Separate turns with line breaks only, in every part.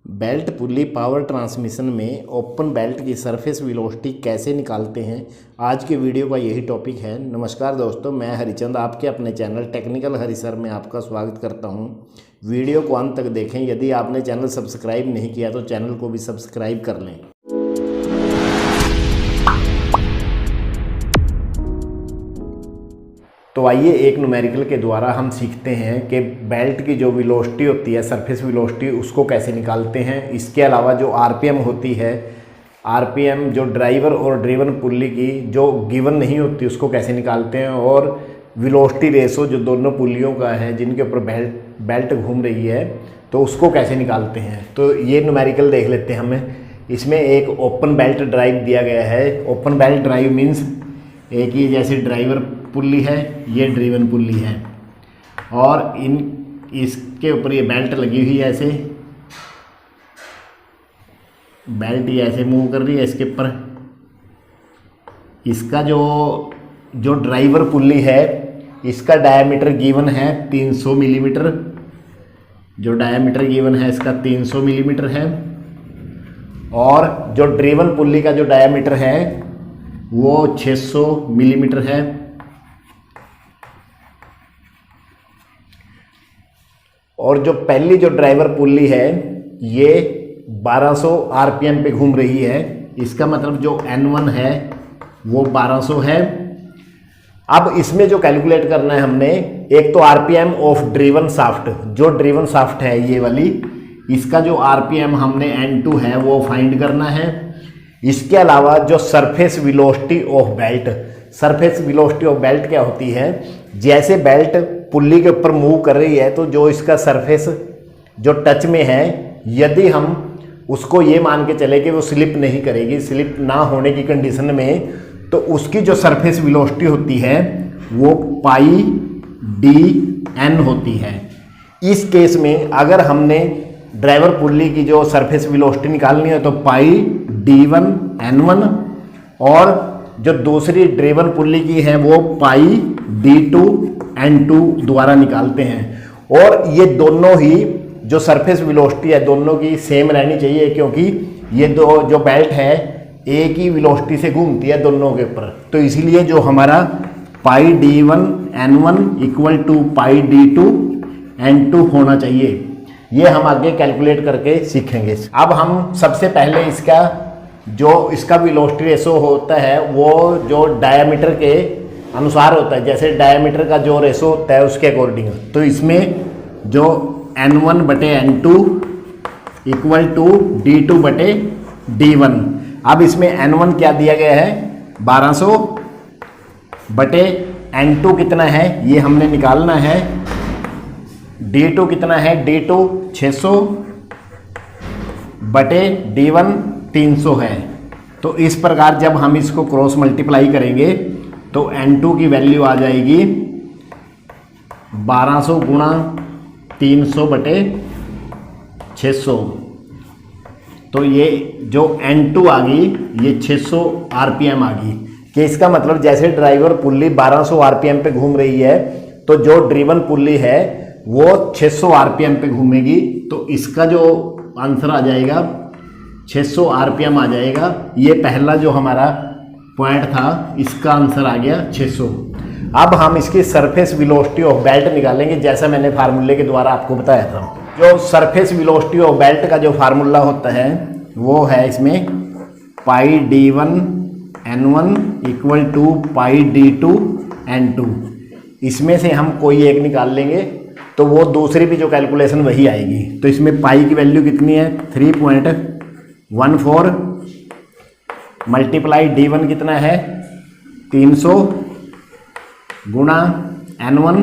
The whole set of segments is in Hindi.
बेल्ट पुली पावर ट्रांसमिशन में ओपन बेल्ट की सरफेस वेलोसिटी कैसे निकालते हैं, आज के वीडियो का यही टॉपिक है। नमस्कार दोस्तों, मैं हरिचंद आपके अपने चैनल टेक्निकल हरिसर में आपका स्वागत करता हूं। वीडियो को अंत तक देखें। यदि आपने चैनल सब्सक्राइब नहीं किया तो चैनल को भी सब्सक्राइब कर लें। तो आइए एक न्यूमेरिकल के द्वारा हम सीखते हैं कि बेल्ट की जो वेलोसिटी होती है, सरफेस वेलोसिटी, उसको कैसे निकालते हैं। इसके अलावा जो आरपीएम होती है, आरपीएम जो ड्राइवर और ड्रिवन पुल्ली की जो गिवन नहीं होती उसको कैसे निकालते हैं, और वेलोसिटी रेशो जो दोनों पुल्लियों का है जिनके ऊपर बेल्ट घूम रही है तो उसको कैसे निकालते हैं। तो ये न्यूमेरिकल देख लेते हैं हमें। इसमें एक ओपन बेल्ट ड्राइव दिया गया है। ओपन बेल्ट ड्राइव मीन्स एक ही जैसे ड्राइवर पुल्ली है, ये ड्रिवन पुल्ली है और इसके ऊपर ये बेल्ट लगी हुई है। ऐसे बेल्ट ये ऐसे मूव कर रही है इसके ऊपर। इसका जो ड्राइवर पुल्ली है इसका डायामीटर गिवन है 300 मिलीमीटर। जो डायामीटर गिवन है इसका 300 मिलीमीटर है, और जो ड्रिवन पुल्ली का जो डायामीटर है वो 600 मिलीमीटर है। और जो पहली जो ड्राइवर पुल्ली है ये 1200 आरपीएम पे घूम रही है। इसका मतलब जो N1 है वो 1200 है। अब इसमें जो कैलकुलेट करना है हमने, एक तो आरपीएम ऑफ ड्रिवन शाफ्ट, जो ड्रिवन शाफ्ट है ये वाली, इसका जो आरपीएम हमने N2 है वो फाइंड करना है। इसके अलावा जो surface velocity of belt, surface velocity of belt क्या होती है, जैसे बेल्ट पुल्ली के ऊपर मूव कर रही है तो जो इसका सरफेस जो टच में है, यदि हम उसको ये मान के चले कि वो स्लिप नहीं करेगी, स्लिप ना होने की कंडीशन में, तो उसकी जो सरफेस वेलोसिटी होती है वो पाई डी एन होती है। इस केस में अगर हमने ड्राइवर पुल्ली की जो सरफेस वेलोसिटी निकालनी है तो पाई D1 N1, और जो दूसरी ड्रिवन पुल्ली की है वो पाई D2 N2 द्वारा निकालते हैं। और ये दोनों ही जो सरफेस वेलोसिटी है दोनों की सेम रहनी चाहिए, क्योंकि ये दो जो बेल्ट है एक ही वेलोसिटी से घूमती है दोनों के ऊपर। तो इसीलिए जो हमारा पाई D1 N1 equal to pi D2 N2 होना चाहिए। ये हम आगे कैलकुलेट करके सीखेंगे। अब हम सबसे पहले इसका वेलोसिटी रेशो होता है वो जो डायामीटर के अनुसार होता है। जैसे डायामीटर का जो रेशो होता है उसके अकॉर्डिंग, तो इसमें जो N1 बटे N2 इक्वल टू D2 बटे D1। अब इसमें N1 क्या दिया गया है 1200 बटे N2 कितना है ये हमने निकालना है। D2 कितना है, D2 600 बटे D1 300 है। तो इस प्रकार जब हम इसको क्रॉस मल्टीप्लाई करेंगे तो N2 की वैल्यू आ जाएगी 1200 गुणा 300 बटे 600। तो ये जो N2 आ गई ये 600 आरपीएम आ गई। कि इसका मतलब जैसे ड्राइवर पुल्ली 1200 आरपीएम पे घूम रही है तो जो ड्रिवन पुल्ली है वो 600 आरपीएम पे घूमेगी। तो इसका जो आंसर आ जाएगा 600 आरपीएम आ जाएगा। ये पहला जो हमारा पॉइंट था इसका आंसर आ गया 600। अब हम इसकी सरफेस वेलोसिटी ऑफ बेल्ट निकालेंगे, जैसा मैंने फार्मूले के द्वारा आपको बताया था। जो सरफेस वेलोसिटी ऑफ बेल्ट का जो फार्मूला होता है वो है इसमें पाई D1 N1 equal to pi D2 N2। इसमें से हम कोई एक निकाल लेंगे तो वो दूसरी भी जो कैलकुलेशन वही आएगी। तो इसमें पाई की वैल्यू कितनी है 3.14 मल्टीप्लाई D1 कितना है 300 गुणा N1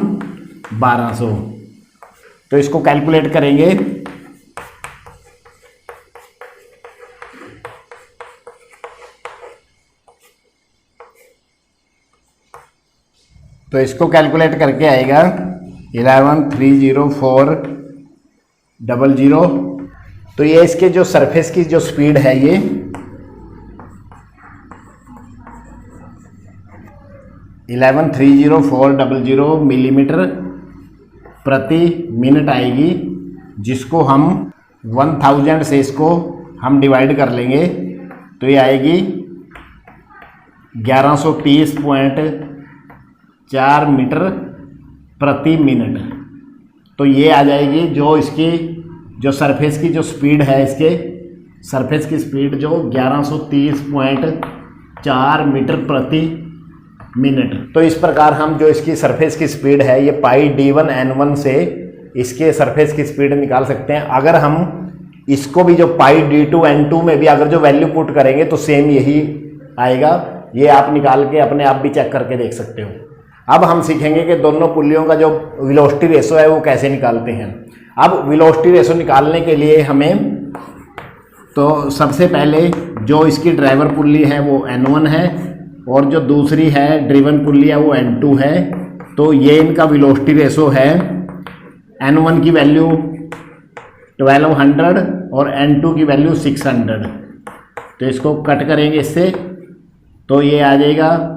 1200। तो इसको कैलकुलेट करेंगे तो इसको कैलकुलेट करके आएगा 11,304,00। तो ये इसके जो सरफेस की जो स्पीड है ये 11,304,00 मिलीमीटर प्रति मिनट आएगी, जिसको हम 1000 से इसको हम डिवाइड कर लेंगे तो ये आएगी 1130.4 मीटर प्रति मिनट। तो ये आ जाएगी जो इसकी जो सरफेस की जो स्पीड है, इसके सरफेस की स्पीड जो 1130.4 मीटर प्रति मिनट। तो इस प्रकार हम जो इसकी सरफेस की स्पीड है ये पाई d1 n1 से इसके सरफेस की स्पीड निकाल सकते हैं। अगर हम इसको भी जो पाई d2 n2 में भी अगर जो वैल्यू पुट करेंगे तो सेम यही आएगा। ये आप निकाल के अपने आप भी चेक करके देख सकते हो। अब हम सीखेंगे कि दोनों पुल्लियों का जो वेलोसिटी रेशो है वो कैसे निकालते हैं। अब वेलोसिटी रेशो निकालने के लिए हमें तो सबसे पहले जो इसकी ड्राइवर पुल्ली है वो n1 है और जो दूसरी है ड्रिवन पुल्ली है वो n2 है। तो ये इनका वेलोसिटी रेशो है, n1 की वैल्यू 1200 और n2 की वैल्यू 600। तो इसको कट करेंगे इससे तो ये आ जाएगा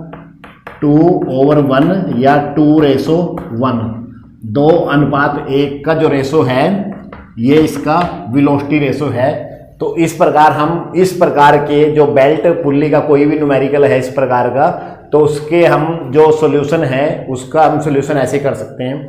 2/1 या 2:1, 2:1 का जो रेशो है ये इसका वेलोसिटी रेशो है। तो इस प्रकार हम इस प्रकार के जो बेल्ट पुल्ली का कोई भी न्यूमेरिकल है इस प्रकार का, तो उसके हम जो सॉल्यूशन है उसका हम सॉल्यूशन ऐसे कर सकते हैं।